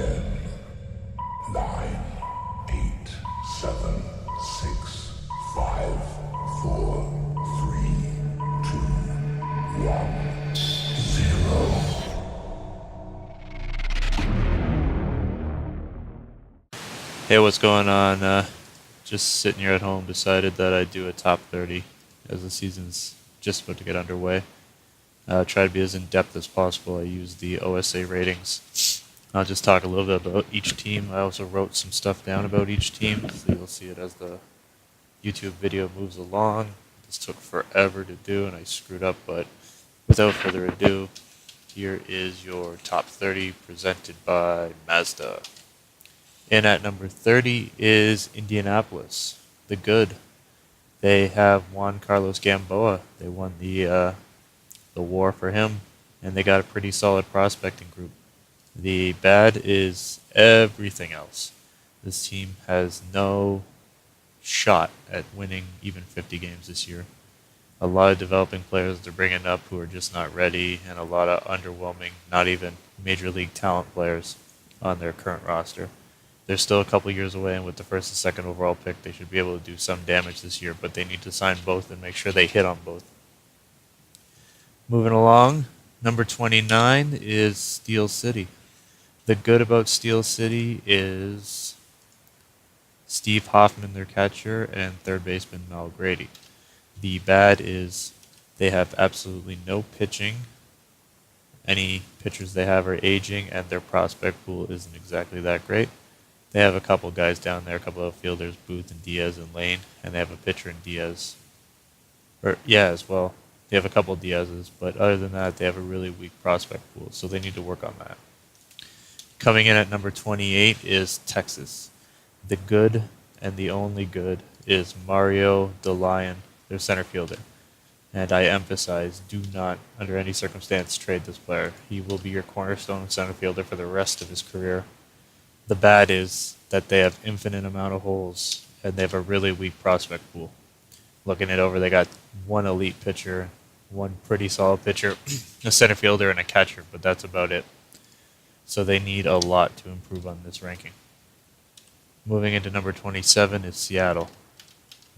10, 9, 8, 7, 6, 5, 4, 3, 2, 1, 0. Hey, what's going on? Just sitting here at home, decided that I'd do a top 30 as the season's just about to get underway. Try to be as in-depth as possible. I use the OSA ratings. I'll just talk a little bit about each team. I also wrote some stuff down about each team, so you'll see it as the YouTube video moves along. This took forever to do, and I screwed up, but without further ado, here is your top 30 presented by Mazda. And at number 30 is Indianapolis, the good. They have Juan Carlos Gamboa. They won the war for him, and they got a pretty solid prospecting group. The bad is everything else. This team has no shot at winning even 50 games this year. A lot of developing players they're bringing up who are just not ready, and a lot of underwhelming, not even major league talent players on their current roster. They're still a couple years away, and with the first and second overall pick, they should be able to do some damage this year, but they need to sign both and make sure they hit on both. Moving along, number 29 is Steel City. The good about Steel City is Steve Hoffman, their catcher, and third baseman Mel Grady. The bad is they have absolutely no pitching. Any pitchers they have are aging, and their prospect pool isn't exactly that great. They have a couple guys down there, a couple of fielders, Booth and Diaz and Lane, and they have a pitcher in Diaz. As well. They have a couple of Diaz's, but other than that, they have a really weak prospect pool, so they need to work on that. Coming in at number 28 is Texas. The good and the only good is Mario DeLion, their center fielder. And I emphasize, do not, under any circumstance, trade this player. He will be your cornerstone center fielder for the rest of his career. The bad is that they have infinite amount of holes, and they have a really weak prospect pool. Looking it over, they got one elite pitcher, one pretty solid pitcher, a center fielder, and a catcher, but that's about it. So they need a lot to improve on this ranking. Moving into number 27 is Seattle.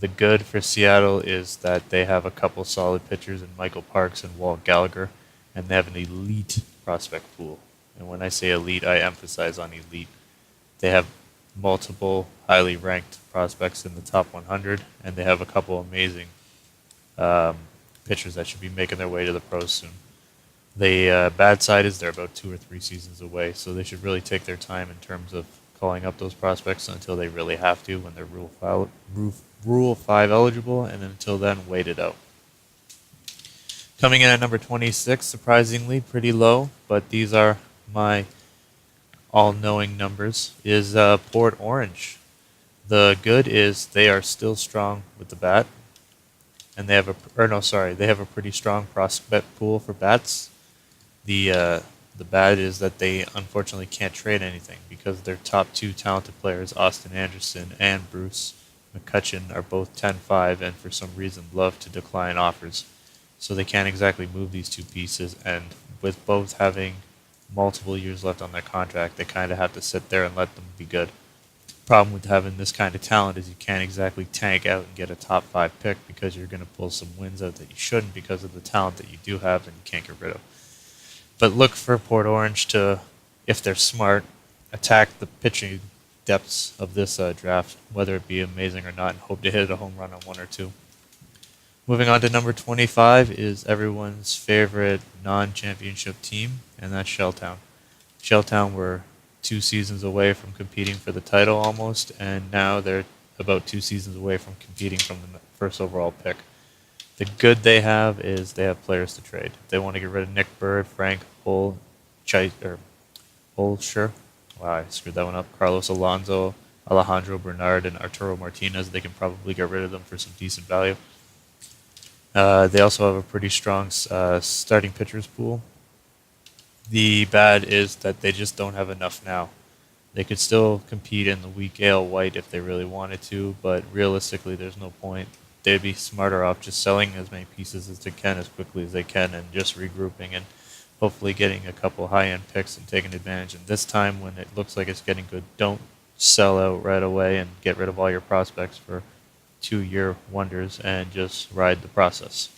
The good for Seattle is that they have a couple solid pitchers in Michael Parks and Walt Gallagher, and they have an elite prospect pool. And when I say elite, I emphasize on elite. They have multiple highly ranked prospects in the top 100, and they have a couple amazing pitchers that should be making their way to the pros soon. The bad side is they're about 2 or 3 seasons away, so they should really take their time in terms of calling up those prospects until they really have to when they're Rule 5 eligible, and until then, wait it out. Coming in at number 26, surprisingly, pretty low, but these are my all-knowing numbers, is Port Orange. The good is they are still strong with the bat, and they have they have a pretty strong prospect pool for bats. The bad is that they unfortunately can't trade anything because their top 2 talented players, Austin Anderson and Bruce McCutcheon, are both 10-5 and for some reason love to decline offers. So they can't exactly move these 2 pieces, and with both having multiple years left on their contract, they kind of have to sit there and let them be good. Problem with having this kind of talent is you can't exactly tank out and get a top 5 pick because you're going to pull some wins out that you shouldn't because of the talent that you do have and you can't get rid of. But look for Port Orange to, if they're smart, attack the pitching depths of this draft, whether it be amazing or not, and hope to hit a home run on 1 or 2. Moving on to number 25 is everyone's favorite non-championship team, and that's SHELTOWN. SHELTOWN were 2 seasons away from competing for the title almost, and now they're about 2 seasons away from competing from the first overall pick. The good they have is they have players to trade. They want to get rid of Nick Bird, Frank Holscher. Wow, I screwed that one up. Carlos Alonso, Alejandro Bernard, and Arturo Martinez. They can probably get rid of them for some decent value. They also have a pretty strong starting pitchers pool. The bad is that they just don't have enough now. They could still compete in the weak AL White if they really wanted to, but realistically there's no point. They'd be smarter off just selling as many pieces as they can as quickly as they can and just regrouping and hopefully getting a couple high-end picks and taking advantage. And this time, when it looks like it's getting good, don't sell out right away and get rid of all your prospects for 2-year wonders and just ride the process.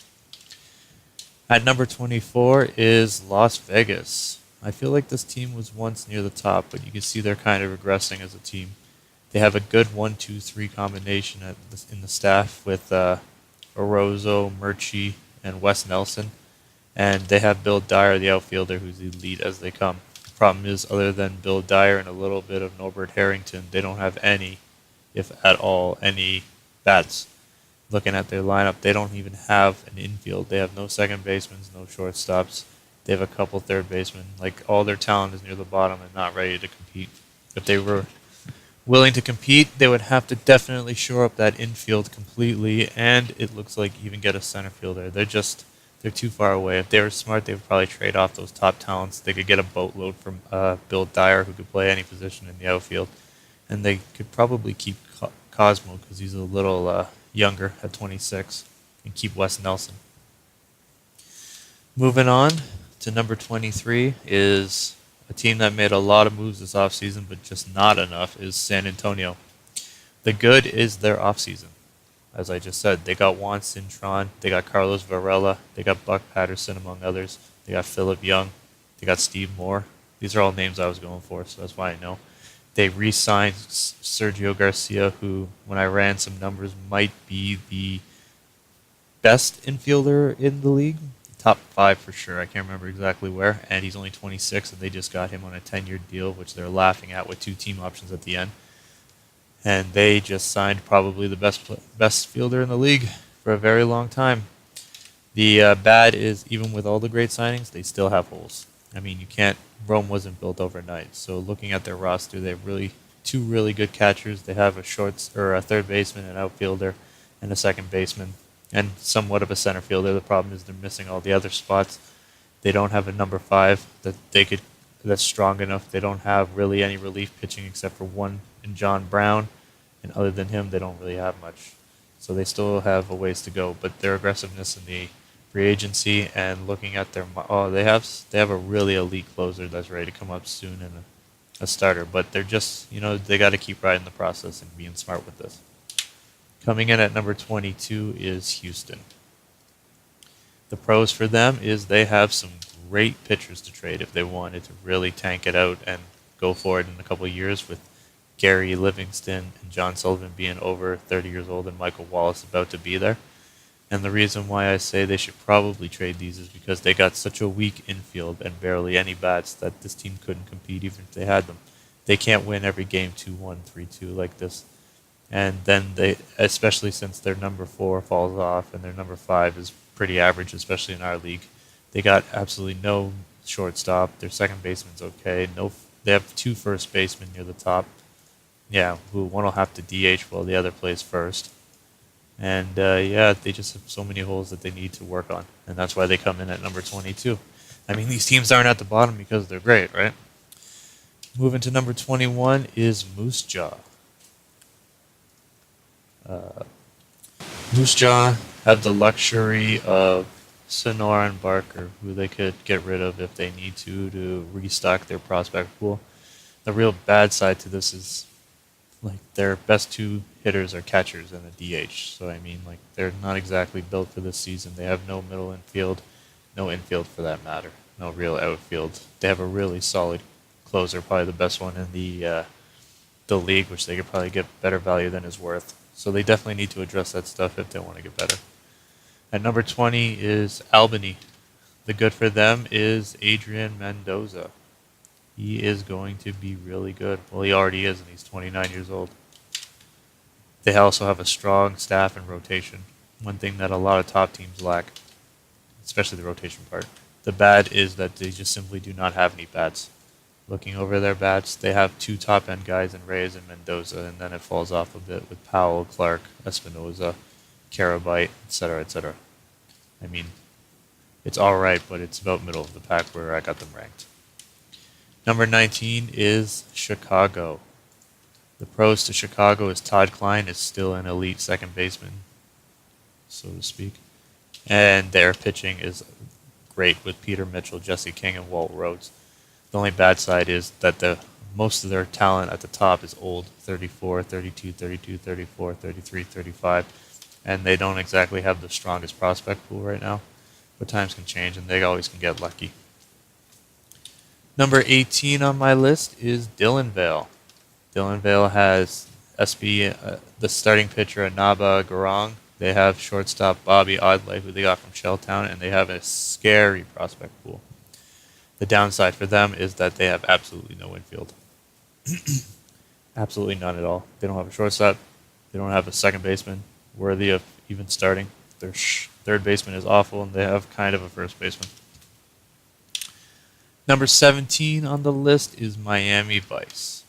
At number 24 is Las Vegas. I feel like this team was once near the top, but you can see they're kind of regressing as a team. They have a good 1-2-3 combination in the staff with Orozco, Murchie, and Wes Nelson. And they have Bill Dyer, the outfielder, who's elite as they come. The problem is, other than Bill Dyer and a little bit of Norbert Harrington, they don't have any, if at all, any bats. Looking at their lineup, they don't even have an infield. They have no second basemen, no shortstops. They have a couple third basemen. Like, all their talent is near the bottom and not ready to compete. If they were willing to compete, they would have to definitely shore up that infield completely, and it looks like even get a center fielder. They're too far away. If they were smart, they would probably trade off those top talents. They could get a boatload from Bill Dyer, who could play any position in the outfield, and they could probably keep Cosmo because he's a little younger at 26, and keep Wes Nelson. Moving on to number 23 is a team that made a lot of moves this offseason, but just not enough, is San Antonio. The good is their offseason. As I just said, they got Juan Cintron, they got Carlos Varela, they got Buck Patterson, among others. They got Philip Young, they got Steve Moore. These are all names I was going for, so that's why I know. They re-signed Sergio Garcia, who, when I ran some numbers, might be the best infielder in the league. Top 5 for sure. I can't remember exactly where. And he's only 26, and they just got him on a 10-year deal, which they're laughing at with 2 team options at the end. And they just signed probably the best fielder in the league for a very long time. The bad is, even with all the great signings, they still have holes. I mean, Rome wasn't built overnight. So looking at their roster, they have 2 really good catchers. They have a third baseman, an outfielder, and a second baseman, and somewhat of a center fielder. The problem is they're missing all the other spots. They don't have a number 5 that's strong enough. They don't have really any relief pitching except for one in John Brown, and other than him, they don't really have much. So they still have a ways to go. But their aggressiveness in the free agency and looking at they have a really elite closer that's ready to come up soon and a starter. But they're just they got to keep riding the process and being smart with this. Coming in at number 22 is Houston. The pros for them is they have some great pitchers to trade if they wanted to really tank it out and go for it in a couple of years, with Gary Livingston and John Sullivan being over 30 years old and Michael Wallace about to be there. And the reason why I say they should probably trade these is because they got such a weak infield and barely any bats that this team couldn't compete even if they had them. They can't win every game 2-1, 3-2 like this. And then especially since their number 4 falls off and their number 5 is pretty average, especially in our league, they got absolutely no shortstop. Their second baseman's okay. They have 2 first basemen near the top. Yeah, one will have to DH while the other plays first. And they just have so many holes that they need to work on, and that's why they come in at number 22. I mean, these teams aren't at the bottom because they're great, right? Moving to number 21 is Moose Jaw. Moose Jaw have the luxury of Sonora and Barker, who they could get rid of if they need to restock their prospect pool. The real bad side to this is, like, their best 2 hitters are catchers and a DH. So, I mean, like, they're not exactly built for this season. They have no middle infield, no infield for that matter, no real outfield. They have a really solid closer, probably the best one in the league, which they could probably get better value than his worth. So they definitely need to address that stuff if they want to get better. At number 20 is Albany. The good for them is Adrian Mendoza. He is going to be really good. Well, he already is, and he's 29 years old. They also have a strong staff and rotation, one thing that a lot of top teams lack, especially the rotation part. The bad is that they just simply do not have any bats. Looking over their bats, they have 2 top-end guys in Reyes and Mendoza, and then it falls off a bit with Powell, Clark, Espinoza, Carabite, etc., etc. I mean, it's all right, but it's about middle of the pack where I got them ranked. Number 19 is Chicago. The pros to Chicago is Todd Klein is still an elite second baseman, so to speak. And their pitching is great with Peter Mitchell, Jesse King, and Walt Rhodes. The only bad side is that most of their talent at the top is old, 34, 32, 32, 34, 33, 35, and they don't exactly have the strongest prospect pool right now. But times can change, and they always can get lucky. Number 18 on my list is DILLONVALE. DILLONVALE has the starting pitcher, Anaba Garang. They have shortstop Bobby Odley, who they got from SHELTOWN, and they have a scary prospect pool. The downside for them is that they have absolutely no infield. Absolutely none at all. They don't have a shortstop. They don't have a second baseman worthy of even starting. Their third baseman is awful, and they have kind of a first baseman. Number 17 on the list is Miami Vice.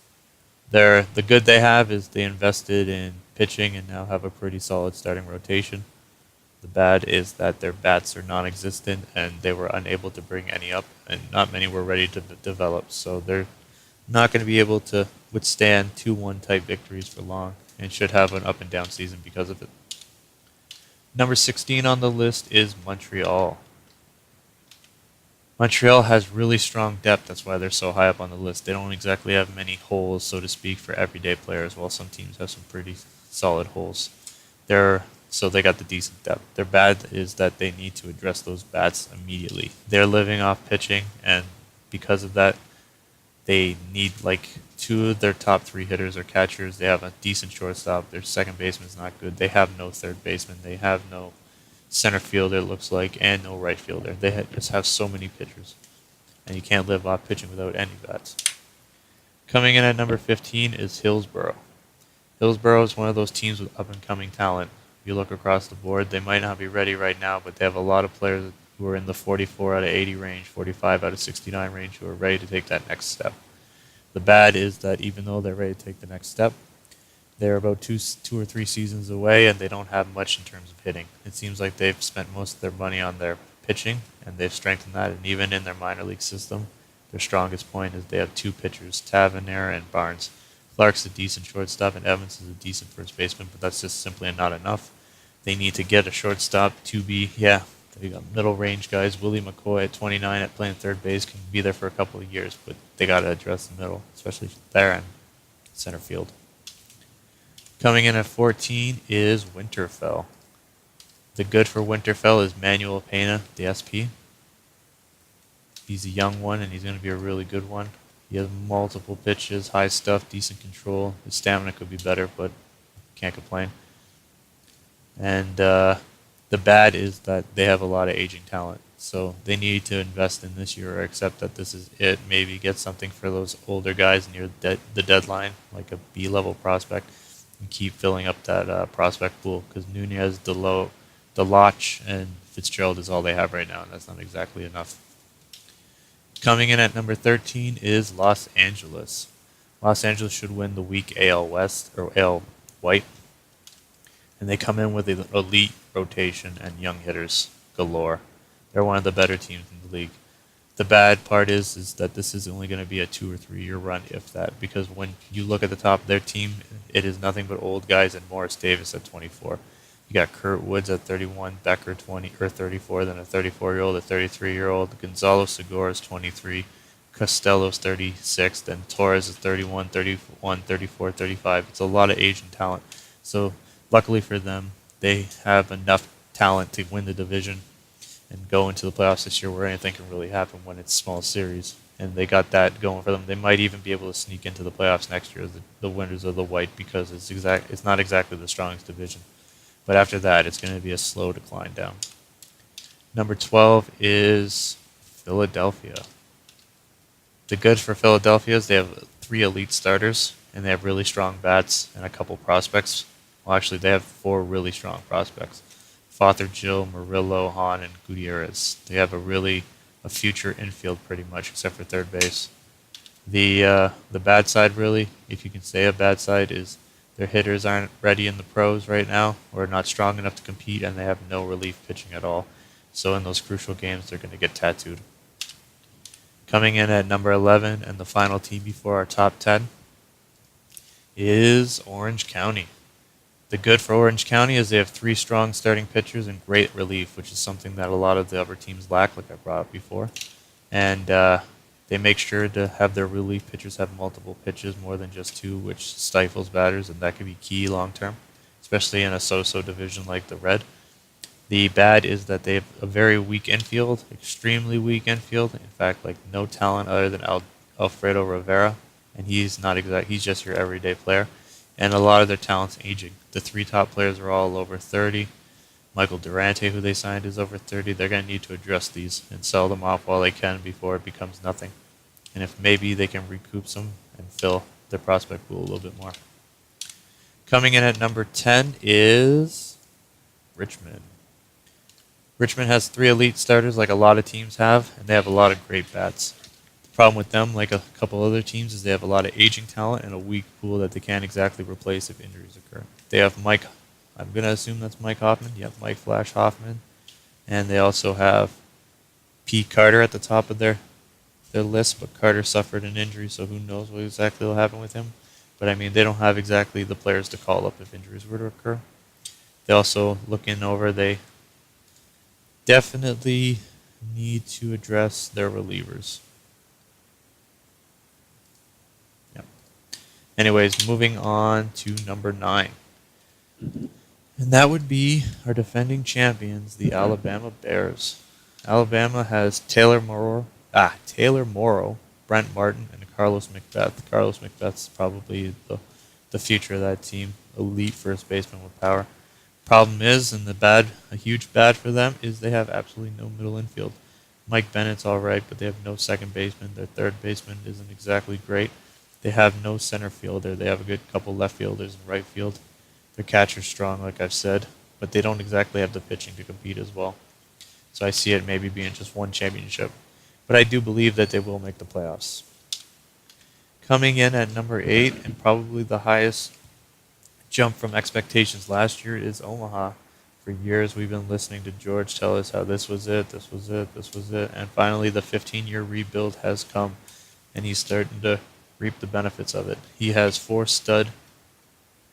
The good they have is they invested in pitching and now have a pretty solid starting rotation. The bad is that their bats are non-existent and they were unable to bring any up, and not many were ready to develop, so they're not going to be able to withstand 2-1 type victories for long and should have an up and down season because of it. Number 16 on the list is Montreal. Montreal has really strong depth, that's why they're so high up on the list. They don't exactly have many holes, so to speak, for everyday players, while some teams have some pretty solid holes. So they got the decent depth. Their bad is that they need to address those bats immediately. They're living off pitching, and because of that, they need like 2 of their top 3 hitters or catchers. They have a decent shortstop. Their second baseman is not good. They have no third baseman. They have no center fielder, it looks like, and no right fielder. They just have so many pitchers, and you can't live off pitching without any bats. Coming in at number 15 is HILLSBORO. HILLSBORO is one of those teams with up-and-coming talent. If you look across the board, they might not be ready right now, but they have a lot of players who are in the 44 out of 80 range, 45 out of 69 range, who are ready to take that next step. The bad is that even though they're ready to take the next step, they're about two or three seasons away, and they don't have much in terms of hitting. It seems like they've spent most of their money on their pitching, and they've strengthened that. And even in their minor league system, their strongest point is they have 2 pitchers, Tavernier and Barnes. Clark's a decent shortstop, and Evans is a decent first baseman, but that's just simply not enough. They need to get a shortstop to be, they got middle range guys. Willie McCoy at 29 at playing third base can be there for a couple of years, but they got to address the middle, especially there and center field. Coming in at 14 is Winterfell. The good for Winterfell is Manuel Pena, the SP. He's a young one, and he's going to be a really good one. He has multiple pitches, high stuff, decent control. His stamina could be better, but can't complain. And the bad is that they have a lot of aging talent. So they need to invest in this year or accept that this is it. Maybe get something for those older guys near the deadline, like a B-level prospect, and keep filling up that prospect pool, because Nunez, Deloach, and Fitzgerald is all they have right now, and that's not exactly enough. Coming in at number 13 is Los Angeles. Los Angeles should win the weak AL West, or AL White, and they come in with an elite rotation and young hitters galore. They're one of the better teams in the league. The bad part is that this is only going to be a 2 or 3 year run, if that, because when you look at the top of their team, it is nothing but old guys and Morris Davis at 24. You got Kurt Woods at 31, Becker 34, then a 34-year-old, a 33-year-old, Gonzalo Segura is 23, Costello's 36, then Torres is 31, 31, 34, 35. It's a lot of Asian talent. So luckily for them, they have enough talent to win the division and go into the playoffs this year, where anything can really happen when it's small series. And they got that going for them. They might even be able to sneak into the playoffs next year as the winners of the White, because it's not exactly the strongest division. But after that, it's going to be a slow decline down. Number 12 is Philadelphia. The good for Philadelphia is they have 3 elite starters, and they have really strong bats and a couple prospects. Well, actually, they have 4 really strong prospects. Fothergill, Murillo, Hahn, and Gutierrez. They have a future infield pretty much, except for third base. The bad side, really, if you can say a bad side, is their hitters aren't ready in the pros right now, or not strong enough to compete, and they have no relief pitching at all. So in those crucial games, they're going to get tattooed. Coming in at number 11, and the final team before our top 10, is Orange County. The good for Orange County is they have 3 strong starting pitchers and great relief, which is something that a lot of the other teams lack, like I brought up before. And they make sure to have their relief pitchers have multiple pitches, more than just 2, which stifles batters, and that can be key long term, especially in a so-so division like the Red. The bad is that they have a very weak infield, extremely weak infield. In fact, like no talent other than Alfredo Rivera, and he's just your everyday player. And a lot of their talent's aging. The 3 top players are all over 30. Michael Durante, who they signed, is over 30. They're going to need to address these and sell them off while they can before it becomes nothing. And if maybe they can recoup some and fill their prospect pool a little bit more. Coming in at number 10 is Richmond. Richmond has 3 elite starters like a lot of teams have, and they have a lot of great bats. The problem with them, like a couple other teams, is they have a lot of aging talent and a weak pool that they can't exactly replace if injuries occur. They have Mike, I'm going to assume that's Mike Hoffman. Yep, Mike Flash Hoffman. And they also have Pete Carter at the top of their list, but Carter suffered an injury, so who knows what exactly will happen with him. But I mean, they don't have exactly the players to call up if injuries were to occur. They also, looking over, they definitely need to address their relievers. Yep. Anyways, moving on to number 9. And that would be our defending champions, the Alabama Bears. Alabama has Taylor Morrow, Brent Martin, and Carlos McBeth. Carlos McBeth's probably the future of that team. Elite first baseman with power. Problem is, and a huge bad for them, is they have absolutely no middle infield. Mike Bennett's all right, but they have no second baseman. Their third baseman isn't exactly great. They have no center fielder. They have a good couple left fielders in right field. Their catcher's strong, like I've said, but they don't exactly have the pitching to compete as well. So I see it maybe being just one championship. But I do believe that they will make the playoffs. Coming in at number 8, and probably the highest jump from expectations last year, is Omaha. For years we've been listening to George tell us how this was it, and finally the 15-year rebuild has come, and he's starting to reap the benefits of it. He has 4 stud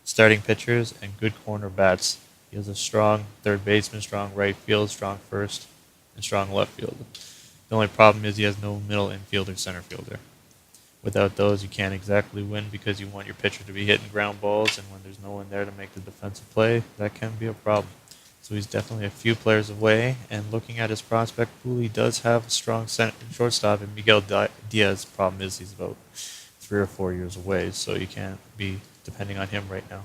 starting pitchers and good corner bats. He has a strong third baseman, strong right field, strong first, and strong left field. The only problem is he has no middle infield or center fielder. Without those, you can't exactly win because you want your pitcher to be hitting ground balls, and when there's no one there to make the defensive play, that can be a problem. So he's definitely a few players away, and looking at his prospect pool, he does have a strong shortstop, and Miguel Diaz. Problem is he's about 3 or 4 years away, so you can't be depending on him right now.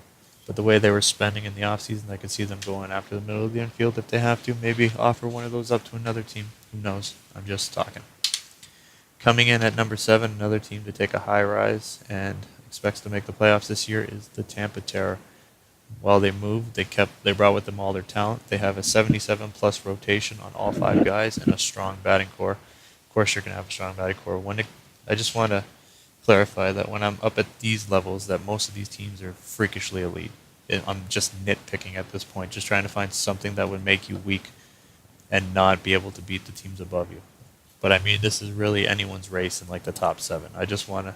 But the way they were spending in the offseason, I could see them going after the middle of the infield if they have to. Maybe offer one of those up to another team. Who knows? I'm just talking. Coming in at number 7, another team to take a high rise and expects to make the playoffs this year is the Tampa Terror. While they moved, they brought with them all their talent. They have a 77-plus rotation on all 5 guys and a strong batting core. Of course, you're going to have a strong batting core. I just want to clarify that when I'm up at these levels, that most of these teams are freakishly elite. I'm just nitpicking at this point, just trying to find something that would make you weak and not be able to beat the teams above you. But I mean, this is really anyone's race in like the top 7. I just want to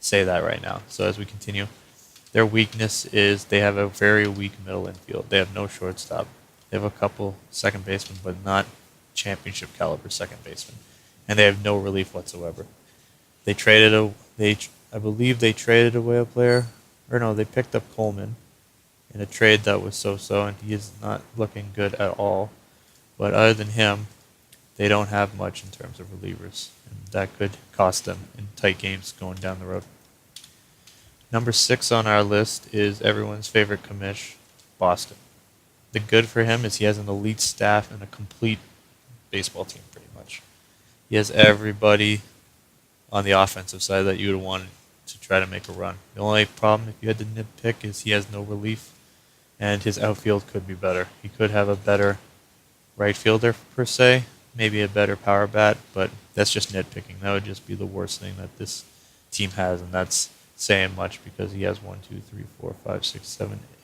say that right now. So as we continue, their weakness is they have a very weak middle infield. They have no shortstop. They have a couple second basemen, but not championship caliber second basemen. And they have no relief whatsoever. I believe they traded away a player, or no, they picked up Coleman in a trade that was so-so, and he is not looking good at all. But other than him, they don't have much in terms of relievers, and that could cost them in tight games going down the road. Number 6 on our list is everyone's favorite commish, Boston. The good for him is he has an elite staff and a complete baseball team, pretty much. He has everybody on the offensive side that you would want to try to make a run. The only problem, if you had to nitpick, is he has no relief, and his outfield could be better. He could have a better right fielder, per se, maybe a better power bat, but that's just nitpicking. That would just be the worst thing that this team has, and that's saying much because he has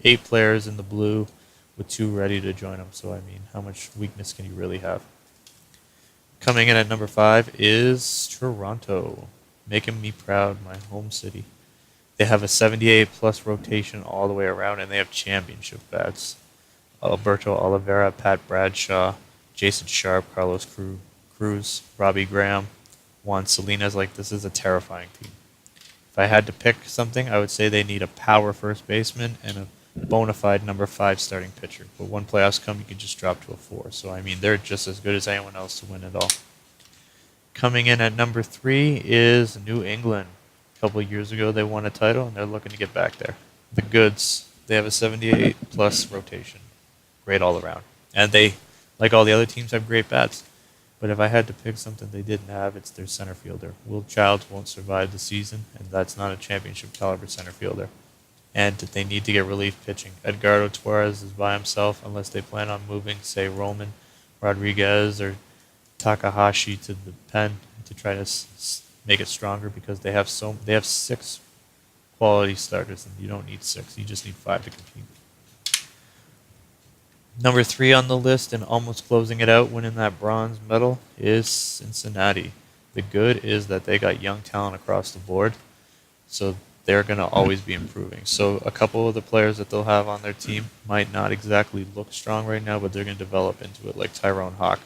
8 players in the blue with 2 ready to join him. So, I mean, how much weakness can you really have? Coming in at number 5 is Toronto, making me proud, my home city. They have a 78 plus rotation all the way around, and they have championship bats. Alberto Oliveira, Pat Bradshaw, Jason Sharp, Carlos Cruz, Robbie Graham, Juan Salinas. Like, this is a terrifying team. If I had to pick something, I would say they need a power first baseman and a bona fide number 5 starting pitcher. But when playoffs come, you can just drop to a 4. So, I mean, they're just as good as anyone else to win it all. Coming in at number 3 is New England. A couple of years ago, they won a title, and they're looking to get back there. The Goods, they have a 78 plus rotation. Great all around. And they, like all the other teams, have great bats. But if I had to pick something they didn't have, it's their center fielder. Will Childs won't survive the season, and that's not a championship caliber center fielder. And they need to get relief pitching. Edgardo Torres is by himself unless they plan on moving, say, Roman Rodriguez or Takahashi to the pen to try to make it stronger, because they have 6 quality starters, and you don't need 6. You just need 5 to compete. Number 3 on the list, and almost closing it out, winning that bronze medal, is Cincinnati. The good is that they got young talent across the board, so they're going to always be improving. So a couple of the players that they'll have on their team might not exactly look strong right now, but they're going to develop into it, like Tyrone Hawk.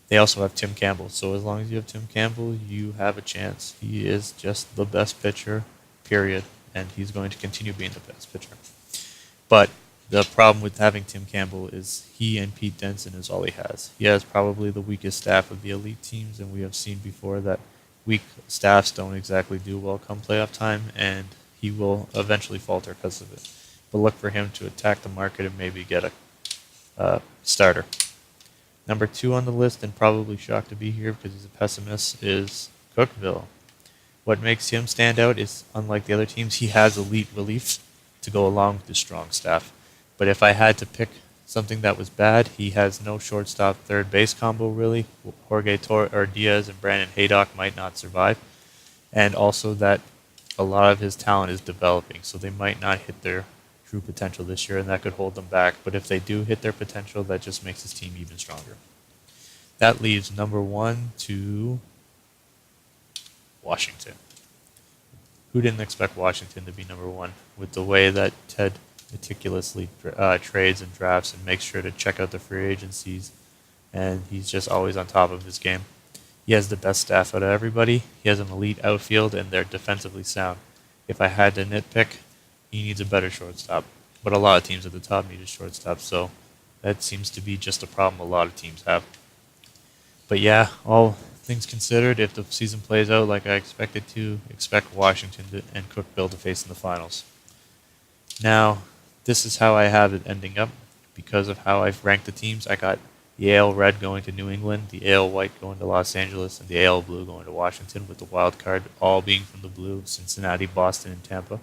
They also have Tim Campbell, so as long as you have Tim Campbell, you have a chance. He is just the best pitcher, period, and he's going to continue being the best pitcher. But the problem with having Tim Campbell is he and Pete Denson is all he has. He has probably the weakest staff of the elite teams, and we have seen before that weak staffs don't exactly do well come playoff time, and he will eventually falter because of it. But look for him to attack the market and maybe get a starter. Number 2 on the list, and probably shocked to be here because he's a pessimist, is Cookeville. What makes him stand out is, unlike the other teams, he has elite relief to go along with his strong staff. But if I had to pick something that was bad, he has no shortstop third base combo, really. Jorge Diaz and Brandon Haydock might not survive. And also that a lot of his talent is developing, so they might not hit their true potential this year, and that could hold them back. But if they do hit their potential, that just makes his team even stronger. That leaves number 1 to Washington. Who didn't expect Washington to be number 1 with the way that Ted meticulously trades and drafts and makes sure to check out the free agencies, and he's just always on top of his game. He has the best staff out of everybody. He has an elite outfield, and they're defensively sound. If I had to nitpick, he needs a better shortstop. But a lot of teams at the top need a shortstop, so that seems to be just a problem a lot of teams have. But yeah, all things considered, if the season plays out like I expect it to, expect Washington and Cookeville to face in the finals. Now, this is how I have it ending up. Because of how I've ranked the teams, I got the AL Red going to New England, the AL White going to Los Angeles, and the AL Blue going to Washington, with the wild card all being from the blue, Cincinnati, Boston, and Tampa.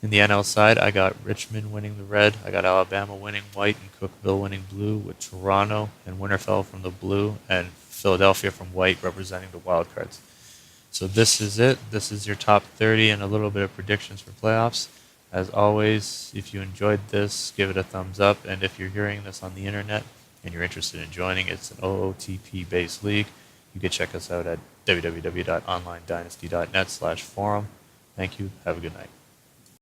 In the NL side, I got Richmond winning the red, I got Alabama winning white, and Cookeville winning blue, with Toronto and Winterfell from the blue, and Philadelphia from white representing the wild cards. So this is it. This is your top 30 and a little bit of predictions for playoffs. As always, if you enjoyed this, give it a thumbs up, and if you're hearing this on the internet and you're interested in joining, it's an OOTP-based league. You can check us out at www.onlinedynasty.net/forum. Thank you. Have a good night.